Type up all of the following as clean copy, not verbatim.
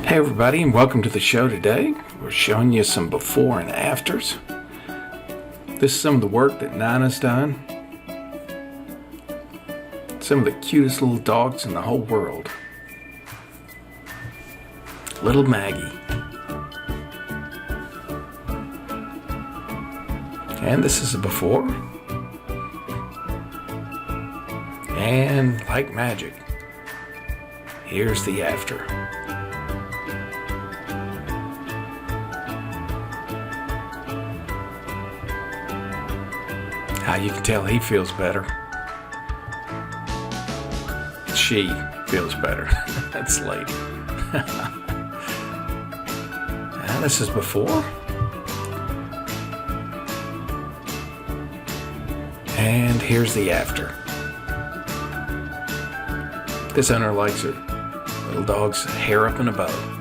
Hey everybody, and welcome to the show today. We're showing you some before and afters. This is some of the work that Nana's done. Some of the cutest little dogs in the whole world. Little Maggie. And this is a before. And like magic, here's the after. How you can tell he feels better. She feels better. That's lady. Now this is before. And here's the after. This owner likes her little dog's hair up in a bow.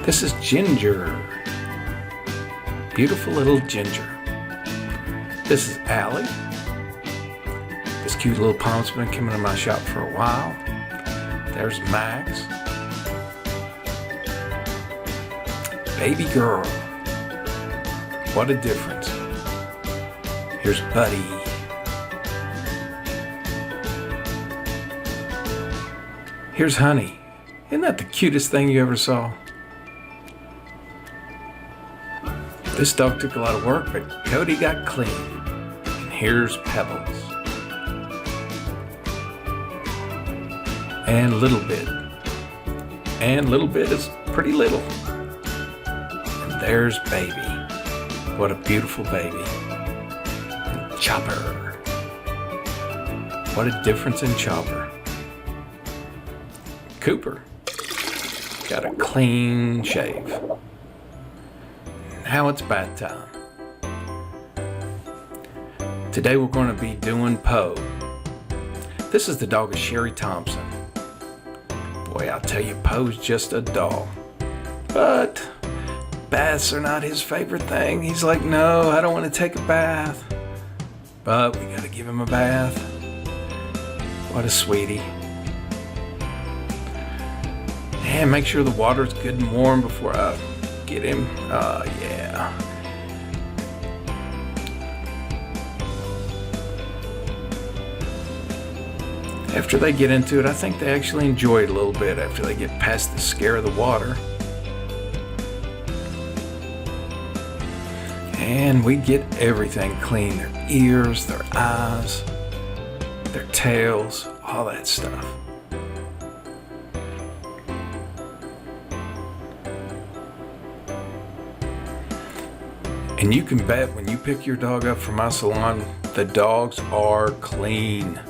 This is Ginger. Beautiful little Ginger. This is Allie. This cute little Pawz been coming to my shop for a while. There's Max. Baby girl. What a difference. Here's Buddy. Here's Honey. Isn't that the cutest thing you ever saw? This dog took a lot of work, but Cody got clean. And here's Pebbles. And Little Bit. And Little Bit is pretty little. And there's Baby. What a beautiful baby. And Chopper. What a difference in Chopper. Cooper. Got a clean shave. Now it's bath time. Today we're going to be doing Poe. This is the dog of Sherry Thompson. Boy, I'll tell you, Poe's just a doll. But baths are not his favorite thing. He's like, no, I don't want to take a bath. But we got to give him a bath. What a sweetie. And make sure the water's good and warm before I get him. Yeah. After they get into it, I think they actually enjoy it a little bit after they get past the scare of the water. And we get everything clean. Their ears, their eyes, their tails, all that stuff. And you can bet when you pick your dog up from my salon, the dogs are clean.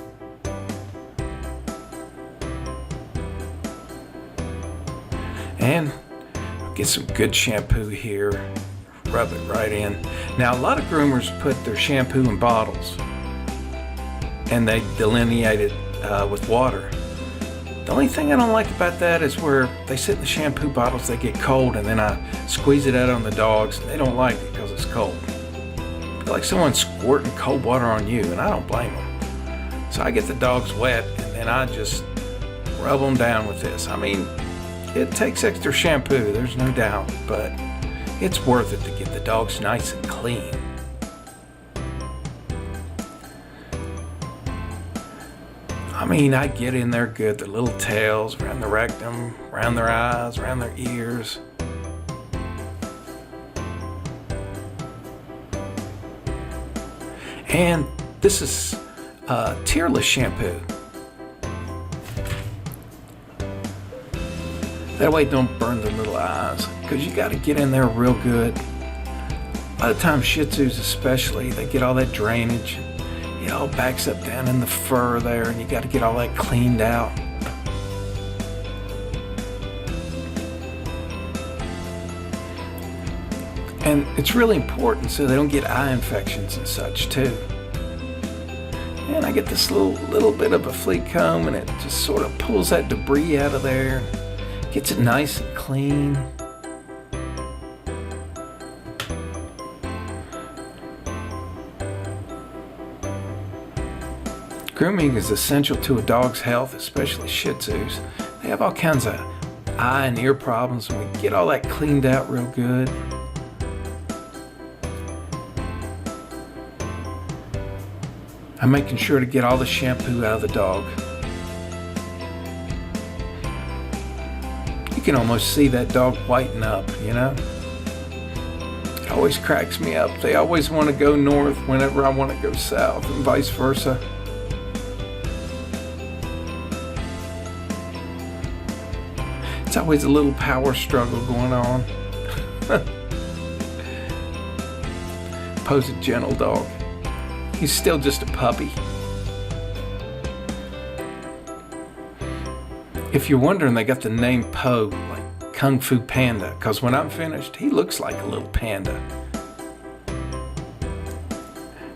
And get some good shampoo here. Rub it right in. Now, a lot of groomers put their shampoo in bottles and they delineate it with water. The only thing I don't like about that is where they sit in the shampoo bottles, they get cold, and then I squeeze it out on the dogs, and they don't like it because it's cold. It's like someone squirting cold water on you, and I don't blame them. So I get the dogs wet, and then I just rub them down with this. I mean, it takes extra shampoo, there's no doubt, but it's worth it to get the dogs nice and clean. I mean, I get in there good, their little tails, around the rectum, around their eyes, around their ears. And this is tearless shampoo. That way it don't burn their little eyes, because you got to get in there real good. A lot of times Shih Tzus especially, they get all that drainage. It all backs up down in the fur there, and you got to get all that cleaned out. And it's really important so they don't get eye infections and such too. And I get this little bit of a flea comb, and it just sort of pulls that debris out of there, gets it nice and clean. Grooming is essential to a dog's health, especially Shih Tzus. They have all kinds of eye and ear problems, and we get all that cleaned out real good. I'm making sure to get all the shampoo out of the dog. You can almost see that dog whiten up, you know? It always cracks me up. They always want to go north whenever I want to go south, and vice versa. It's always a little power struggle going on. Pawz a gentle dog. He's still just a puppy. If you're wondering, they got the name Po, like Kung Fu Panda, because when I'm finished, he looks like a little panda.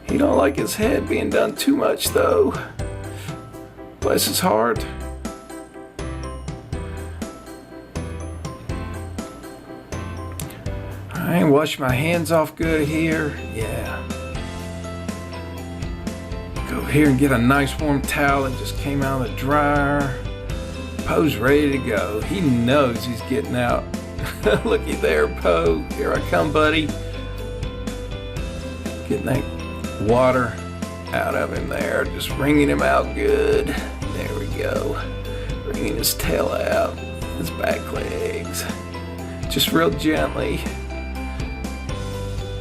He don't like his head being done too much, though. Bless his heart. I ain't washed my hands off good here. Yeah. Go here and get a nice warm towel that just came out of the dryer. Po's ready to go. He knows he's getting out. Looky there, Po. Here I come, buddy. Getting that water out of him there. Just wringing him out good. There we go. Wringing his tail out. His back legs. Just real gently.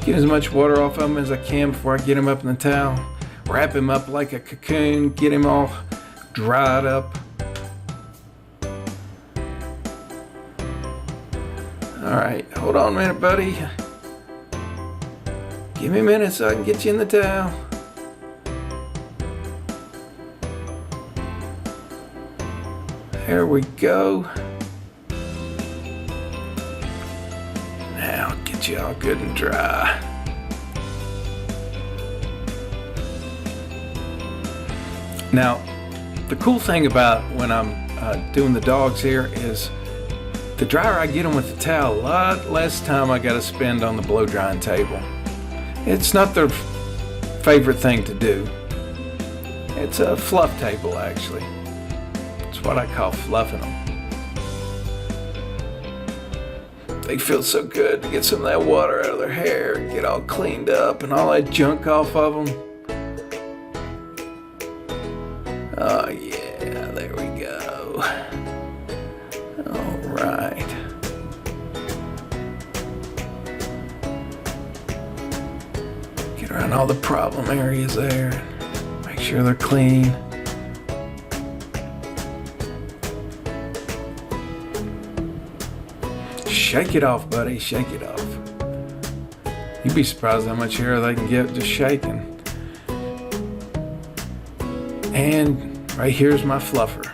Get as much water off of him as I can before I get him up in the towel. Wrap him up like a cocoon. Get him all dried up. Alright, hold on a minute, buddy. Give me a minute so I can get you in the towel. There we go. Now, get you all good and dry. Now, the cool thing about when I'm doing the dogs here is the drier I get them with the towel, a lot less time I got to spend on the blow drying table. It's not their favorite thing to do. It's a fluff table, actually. It's what I call fluffing them. They feel so good to get some of that water out of their hair and get all cleaned up and all that junk off of them. Oh yeah, there we go. All right. Get around all the problem areas there. Make sure they're clean. Shake it off, buddy. Shake it off. You'd be surprised how much hair they can get just shaking. And right here's my fluffer.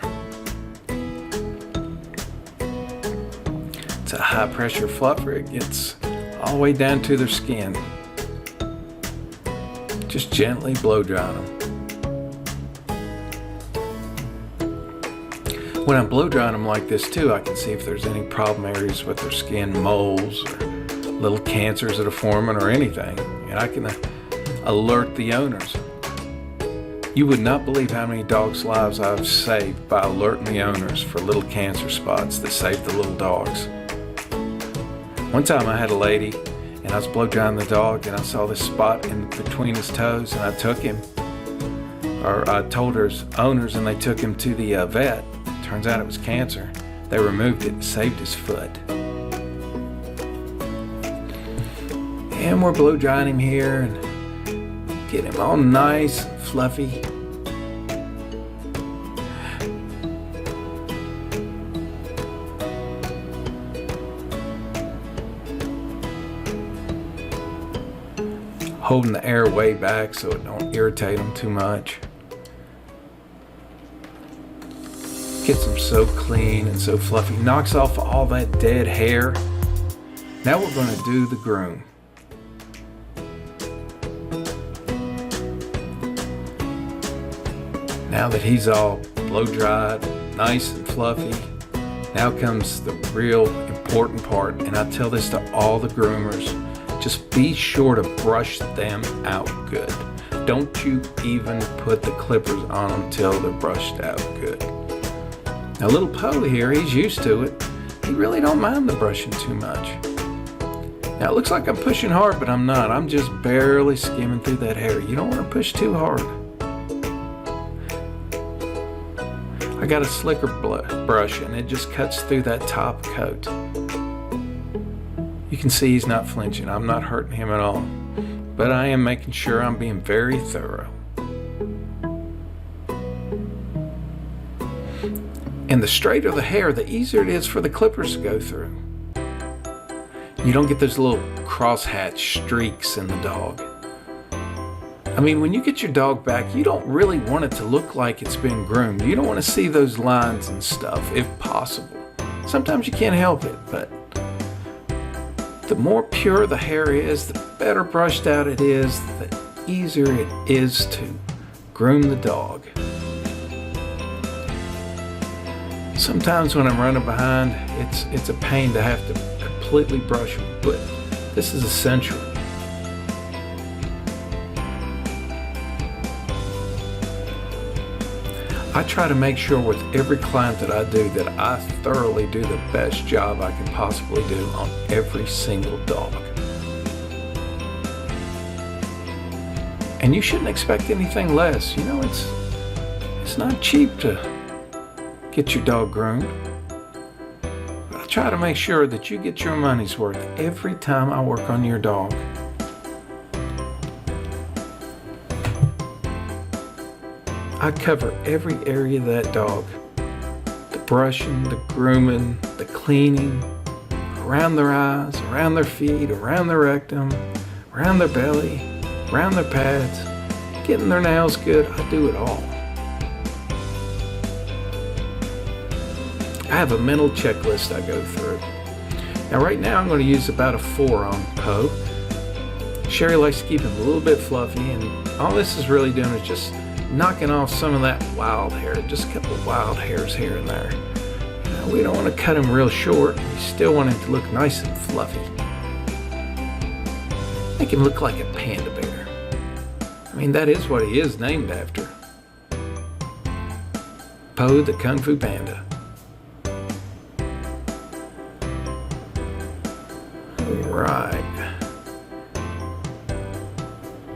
It's a high pressure fluffer. It gets all the way down to their skin. Just gently blow dry them. When I'm blow drying them like this too, I can see if there's any problem areas with their skin, moles, or little cancers that are forming or anything. And I can alert the owners. You would not believe how many dogs' lives I've saved by alerting the owners for little cancer spots that save the little dogs. One time I had a lady and I was blow drying the dog and I saw this spot in between his toes and I took him, or I told her owners, and they took him to the vet. Turns out it was cancer. They removed it and saved his foot. And we're blow drying him here and get him all nice and fluffy. Holding the air way back so it don't irritate them too much. Gets them so clean and so fluffy. Knocks off all that dead hair. Now we're going to do the groom. Now that he's all blow dried, nice and fluffy, now comes the real important part. And I tell this to all the groomers. Just be sure to brush them out good. don't you even put the clippers on them till they're brushed out good. Now little Poe here, he's used to it. He really don't mind the brushing too much. Now it looks like I'm pushing hard, but I'm not. I'm just barely skimming through that hair. You don't want to push too hard. I got a slicker brush and it just cuts through that top coat. You can see he's not flinching. I'm not hurting him at all. But I am making sure I'm being very thorough. And the straighter the hair, the easier it is for the clippers to go through. You don't get those little crosshatch streaks in the dog. I mean, when you get your dog back, you don't really want it to look like it's been groomed. You don't want to see those lines and stuff, if possible. Sometimes you can't help it, but the more pure the hair is, the better brushed out it is, the easier it is to groom the dog. Sometimes when I'm running behind, it's a pain to have to completely brush them, but this is essential. I try to make sure with every client that I do that I thoroughly do the best job I can possibly do on every single dog. And you shouldn't expect anything less. You know, it's not cheap to get your dog groomed. But I try to make sure that you get your money's worth every time I work on your dog. I cover every area of that dog. The brushing, the grooming, the cleaning, around their eyes, around their feet, around their rectum, around their belly, around their pads, getting their nails good. I do it all. I have a mental checklist I go through. Now right now I'm going to use about a 4 on Poe. Sherry likes to keep him a little bit fluffy, and all this is really doing is just knocking off some of that wild hair, just a couple of wild hairs here and there. We don't want to cut him real short. We still want him to look nice and fluffy. Make him look like a panda bear. I mean, that is what he is named after. Poe the Kung Fu Panda. Alright.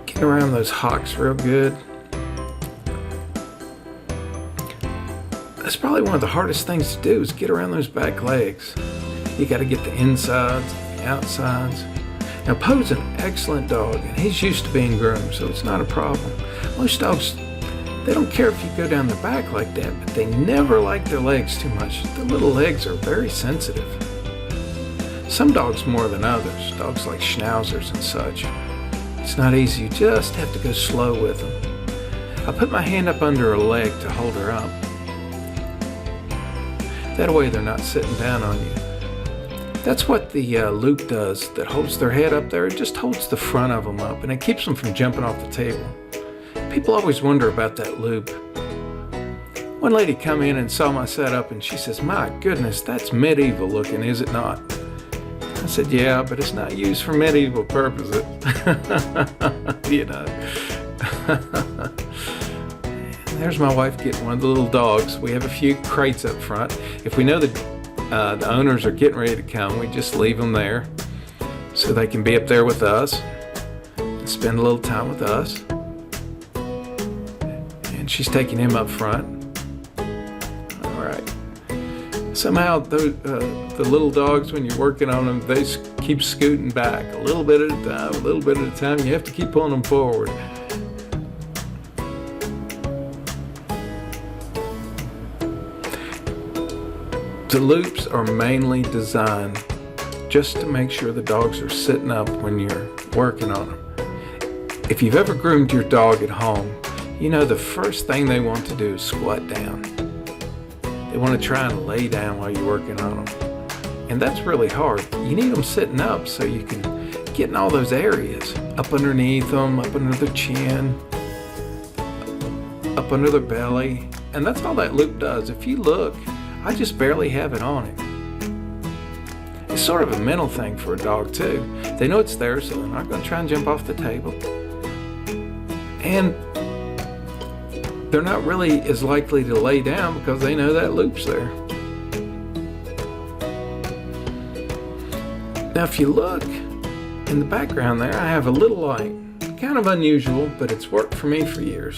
Get around those hocks real good. That's probably one of the hardest things to do is get around those back legs. You got to get the insides, the outsides. Now Poe's an excellent dog and he's used to being groomed, so it's not a problem. Most dogs, they don't care if you go down their back like that, but they never like their legs too much. The little legs are very sensitive. Some dogs more than others, dogs like schnauzers and such. It's not easy, you just have to go slow with them. I put my hand up under her leg to hold her up. That way they're not sitting down on you. That's what the loop does that holds their head up there. It just holds the front of them up and it keeps them from jumping off the table. People always wonder about that loop. One lady come in and saw my setup and she says, "My goodness, that's medieval looking, is it not?" I said, "Yeah, but it's not used for medieval purposes." You know. There's my wife getting one of the little dogs. We have a few crates up front. If we know that the owners are getting ready to come, we just leave them there so they can be up there with us and spend a little time with us. And she's taking him up front. All right. Somehow the little dogs, when you're working on them, they keep scooting back a little bit at a time, a little bit at a time. You have to keep pulling them forward. The loops are mainly designed just to make sure the dogs are sitting up when you're working on them. If you've ever groomed your dog at home, you know the first thing they want to do is squat down. They want to try and lay down while you're working on them. And that's really hard. You need them sitting up so you can get in all those areas. Up underneath them, up under their chin, up under their belly. And that's all that loop does. If you look, I just barely have it on him. It's sort of a mental thing for a dog too. They know it's there, so they're not going to try and jump off the table. And they're not really as likely to lay down because they know that loop's there. Now if you look in the background there, I have a little light. Kind of unusual, but it's worked for me for years.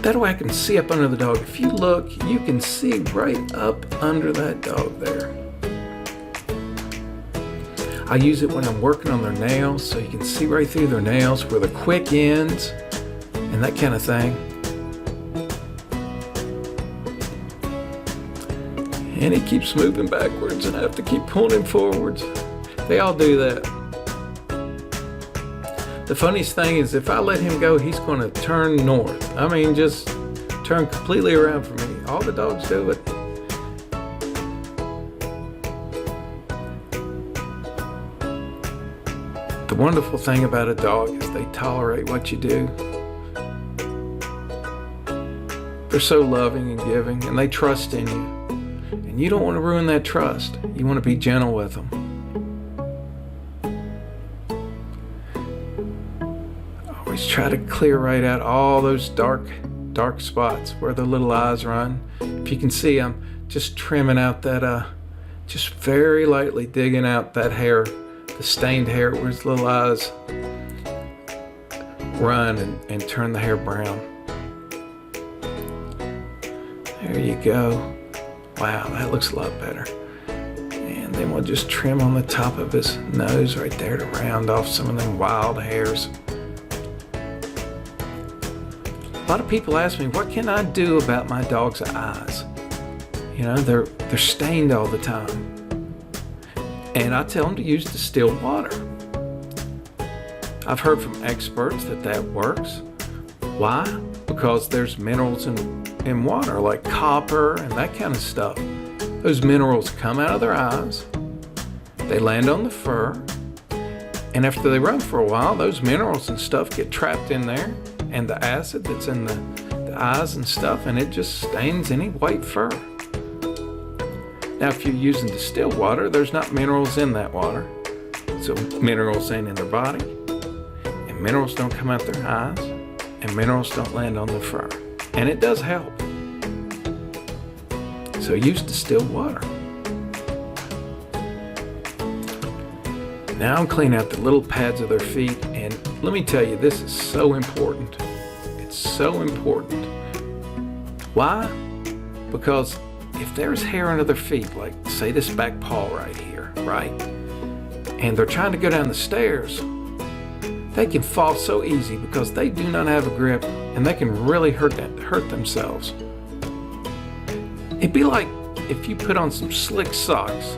That way I can see up under the dog. If you look, you can see right up under that dog there. I use it when I'm working on their nails, so you can see right through their nails where the quick ends and that kind of thing. And he keeps moving backwards and I have to keep pulling him forwards. They all do that. The funniest thing is if I let him go, he's going to turn north. I mean, just turn completely around for me. All the dogs do it. The wonderful thing about a dog is they tolerate what you do. They're so loving and giving, and they trust in you. And you don't want to ruin that trust. You want to be gentle with them. Always try to clear right out all those dark spots where the little eyes run. If you can see, I'm just trimming out that, just very lightly digging out that hair, the stained hair where his little eyes run and turn the hair brown. There you go. Wow, that looks a lot better. And then we'll just trim on the top of his nose right there to round off some of them wild hairs. A lot of people ask me, what can I do about my dog's eyes? You know, they're stained all the time. And I tell them to use distilled water. I've heard from experts that works. Why? Because there's minerals in water like copper and that kind of stuff. Those minerals come out of their eyes, they land on the fur, and after they run for a while, those minerals and stuff get trapped in there, and the acid that's in the eyes and stuff, and it just stains any white fur. Now, if you're using distilled water, there's not minerals in that water. So minerals ain't in their body, and minerals don't come out their eyes, and minerals don't land on the fur. And it does help. So use distilled water. Now I'm cleaning out the little pads of their feet, and let me tell you, this is so important. It's so important. Why? Because if there's hair under their feet, like say this back paw right here, right? And they're trying to go down the stairs, they can fall so easy because they do not have a grip and they can really hurt themselves. It'd be like if you put on some slick socks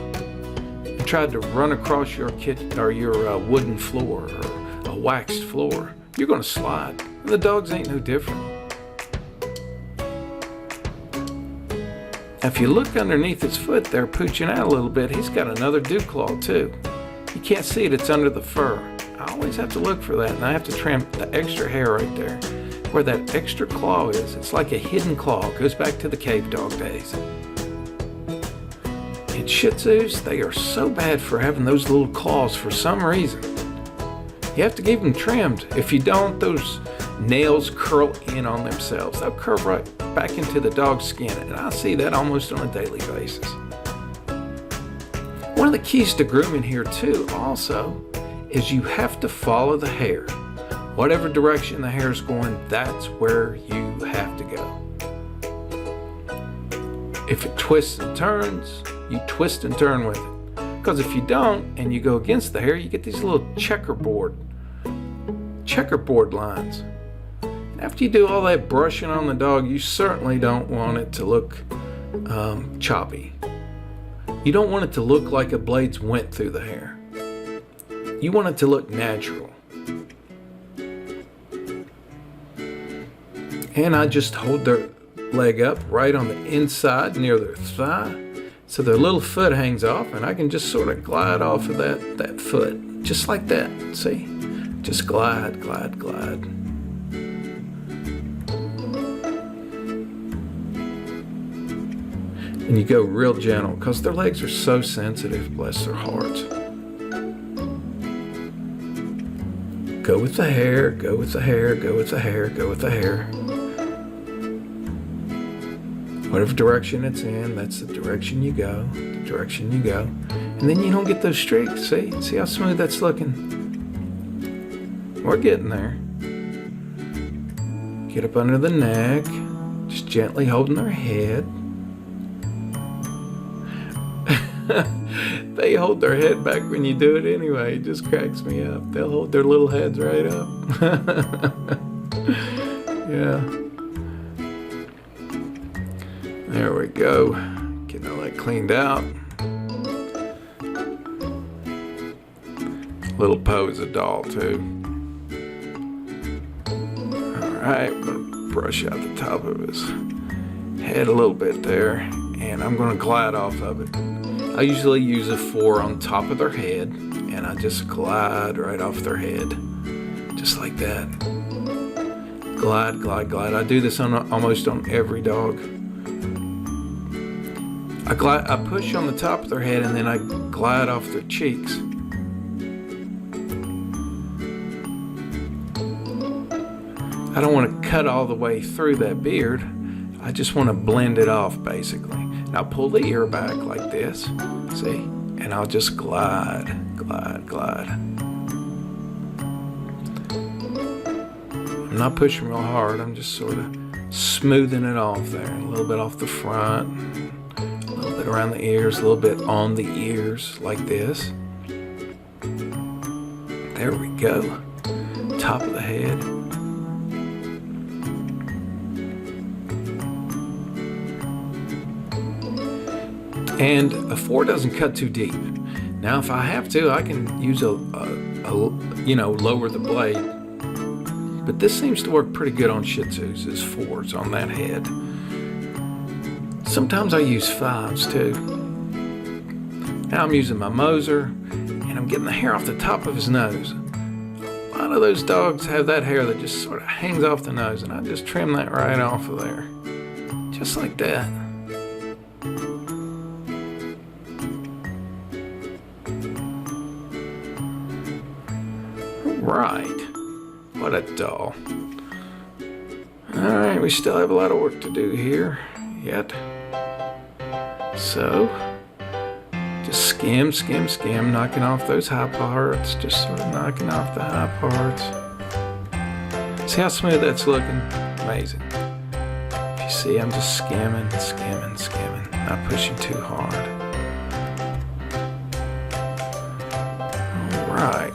and tried to run across your wooden floor or a waxed floor. You're going to slide. And the dogs ain't no different. If you look underneath his foot there, pooching out a little bit, he's got another dew claw too. You can't see it, it's under the fur. I always have to look for that, and I have to trim the extra hair right there. Where that extra claw is, it's like a hidden claw. It goes back to the cave dog days. And Shih Tzus, they are so bad for having those little claws for some reason. You have to keep them trimmed. If you don't, those nails curl in on themselves. They'll curve right back into the dog's skin, and I see that almost on a daily basis. One of the keys to grooming here too also is you have to follow the hair. Whatever direction the hair is going, that's where you have to go. If it twists and turns, you twist and turn with it. Because if you don't and you go against the hair, you get these little checkerboard lines. After you do all that brushing on the dog, you certainly don't want it to look choppy. You don't want it to look like a blades went through the hair. You want it to look natural. And I just hold their leg up right on the inside near their thigh, so their little foot hangs off, and I can just sort of glide off of that foot, just like that. See? Just glide, glide, glide. And you go real gentle, because their legs are so sensitive, bless their hearts. Go with the hair, go with the hair, go with the hair, go with the hair. Whatever direction it's in, that's the direction you go, the direction you go. And then you don't get those streaks, see? See how smooth that's looking? We're getting there. Get up under the neck, just gently holding their head. They hold their head back when you do it anyway. It just cracks me up. They'll hold their little heads right up. Yeah. There we go. Getting all that cleaned out. Little Pawz a doll too. Alright, I'm going to brush out the top of his head a little bit there. And I'm going to glide off of it. I usually use a 4 on top of their head, and I just glide right off their head, just like that. Glide, glide, glide. I do this almost on every dog. I push on the top of their head, and then I glide off their cheeks. I don't want to cut all the way through that beard. I just want to blend it off, basically. And I'll pull the ear back like this, see? And I'll just glide, glide, glide. I'm not pushing real hard, I'm just sort of smoothing it off there. A little bit off the front, a little bit around the ears, a little bit on the ears, like this. There we go. Top of the head. And a 4 doesn't cut too deep. Now, if I have to, I can use lower the blade. But this seems to work pretty good on Shih Tzus, is 4s on that head. Sometimes I use 5s too. Now I'm using my Moser, and I'm getting the hair off the top of his nose. A lot of those dogs have that hair that just sort of hangs off the nose, and I just trim that right off of there. Just like that. Right. What a doll. Alright, we still have a lot of work to do here yet. So, just skim, skim, skim, knocking off those high parts. Just sort of knocking off the high parts. See how smooth that's looking? Amazing. If you see, I'm just skimming, skimming, skimming. Not pushing too hard. Alright.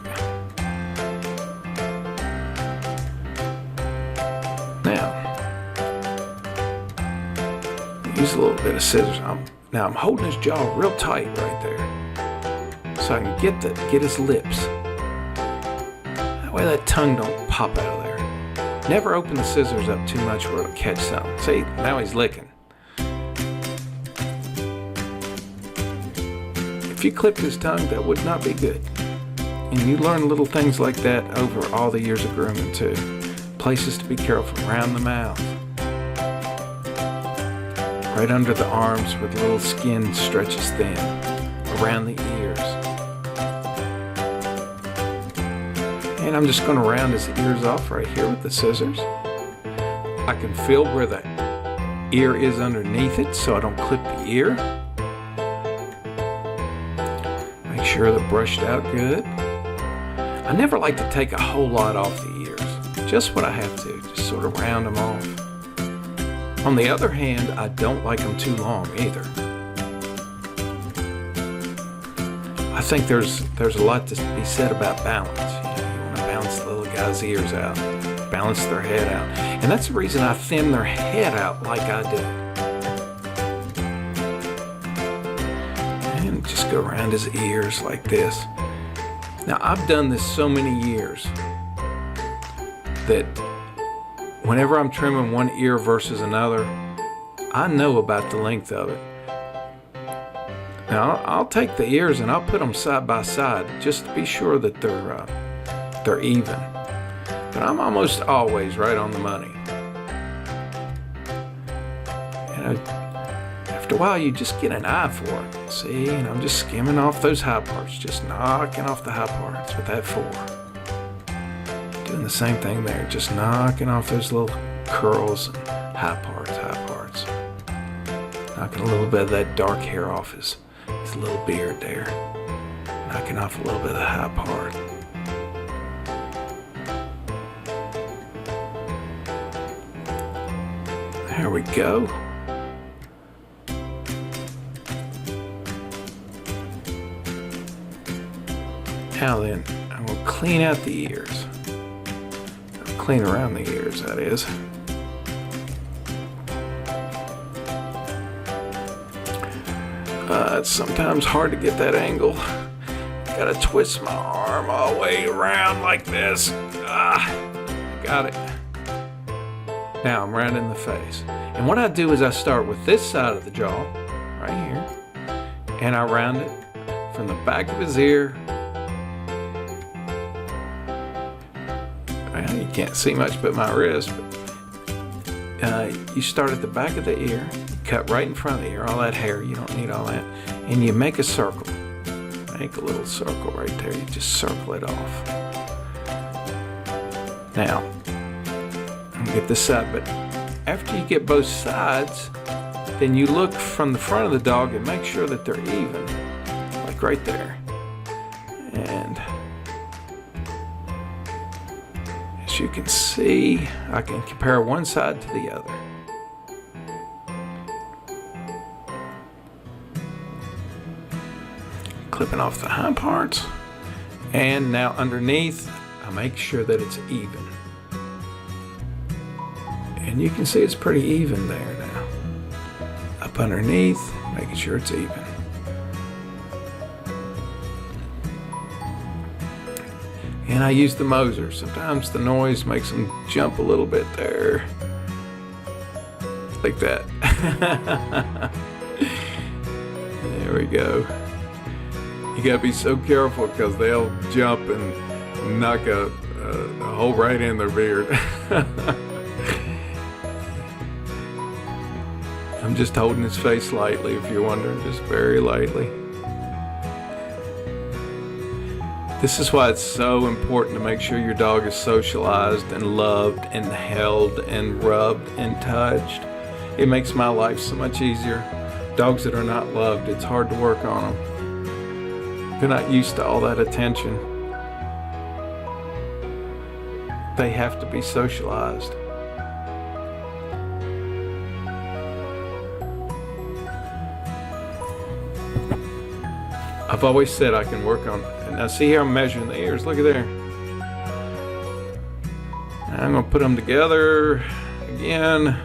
Now, use a little bit of scissors. Now I'm holding his jaw real tight right there, so I can get his lips. That way that tongue don't pop out of there. Never open the scissors up too much where it'll catch something. See, now he's licking. If you clipped his tongue, that would not be good. And you learn little things like that over all the years of grooming too. Places to be careful, around the mouth, right under the arms where the little skin stretches thin, around the ears. And I'm just going to round his ears off right here with the scissors. I can feel where the ear is underneath it so I don't clip the ear. Make sure they're brushed out good. I never like to take a whole lot off the ears. Just what I have to, just sort of round them off. On the other hand, I don't like them too long either. I think there's a lot to be said about balance. You want to balance the little guy's ears out, balance their head out. And that's the reason I thin their head out like I do. And just go around his ears like this. Now, I've done this so many years that whenever I'm trimming one ear versus another, I know about the length of it. Now, I'll take the ears and I'll put them side by side just to be sure that they're even. But I'm almost always right on the money. And after a while, you just get an eye for it. See, and I'm just skimming off those high parts, just knocking off the high parts with that 4. Doing the same thing there, just knocking off those little curls and high parts. Knocking a little bit of that dark hair off his little beard there. Knocking off a little bit of the high part. There we go. Now then, I'm going to clean out the ears. Clean around the ears, that is. It's sometimes hard to get that angle. Gotta twist my arm all the way around like this. Got it. Now I'm rounding the face. And what I do is I start with this side of the jaw, right here, and I round it from the back of his ear. Well, you can't see much but my wrist. But, you start at the back of the ear, cut right in front of the ear, all that hair, you don't need all that, and you make a circle. Make a little circle right there, you just circle it off. Now, get this side, but after you get both sides, then you look from the front of the dog and make sure that they're even, like right there. And as you can see, I can compare one side to the other. Clipping off the hind parts, and now underneath I make sure that it's even, and you can see it's pretty even there now. Up underneath, making sure it's even. And I use the Moser. Sometimes the noise makes them jump a little bit there, like that. There we go. You gotta be so careful because they'll jump and knock a hole right in their beard. I'm just holding his face lightly, if you're wondering, just very lightly. This is why it's so important to make sure your dog is socialized and loved and held and rubbed and touched. It makes my life so much easier. Dogs that are not loved, it's hard to work on them. They're not used to all that attention. They have to be socialized. I've always said I can work on, and now see here I'm measuring the ears, look at there. I'm gonna put them together again.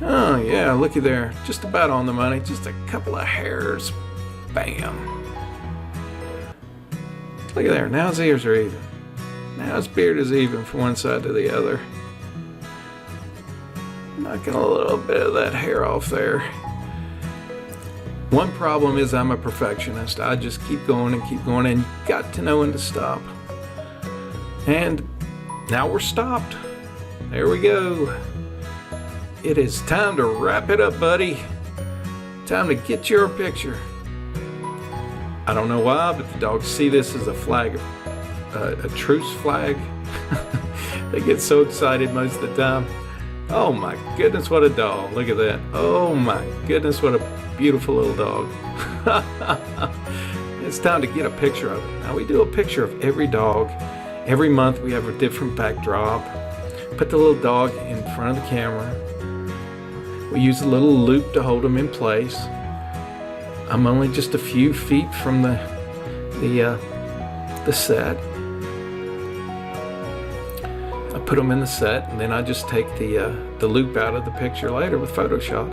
Oh yeah, looky there, just about on the money, just a couple of hairs, bam. Look at there, now his ears are even. Now his beard is even from one side to the other. Knocking a little bit of that hair off there. One problem is I'm a perfectionist. I just keep going, and you got to know when to stop. And now we're stopped. There we go. It is time to wrap it up, buddy. Time to get your picture. I don't know why, but the dogs see this as a flag, a truce flag. They get so excited most of the time. Oh my goodness, what a dog. Look at that. Oh my goodness, what a beautiful little dog. It's time to get a picture of it. Now we do a picture of every dog. Every month we have a different backdrop. Put the little dog in front of the camera. We use a little loop to hold them in place. I'm only just a few feet from the set. I put them in the set, and then I just take the loop out of the picture later with Photoshop.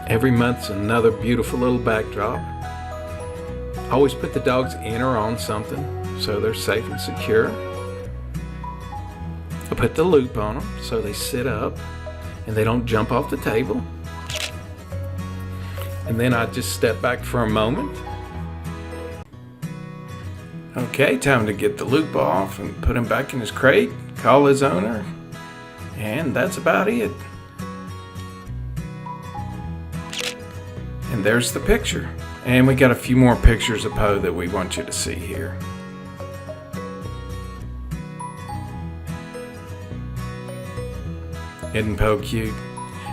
Every month's another beautiful little backdrop. I always put the dogs in or on something so they're safe and secure. I put the loop on them so they sit up and they don't jump off the table. And then I just step back for a moment. Okay, time to get the loop off and put him back in his crate, call his owner, and that's about it. And there's the picture. And we got a few more pictures of Poe that we want you to see here. Isn't Poe cute?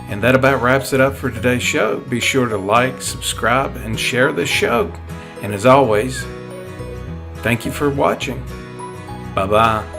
And that about wraps it up for today's show. Be sure to like, subscribe, and share this show. And as always, thank you for watching. Bye-bye.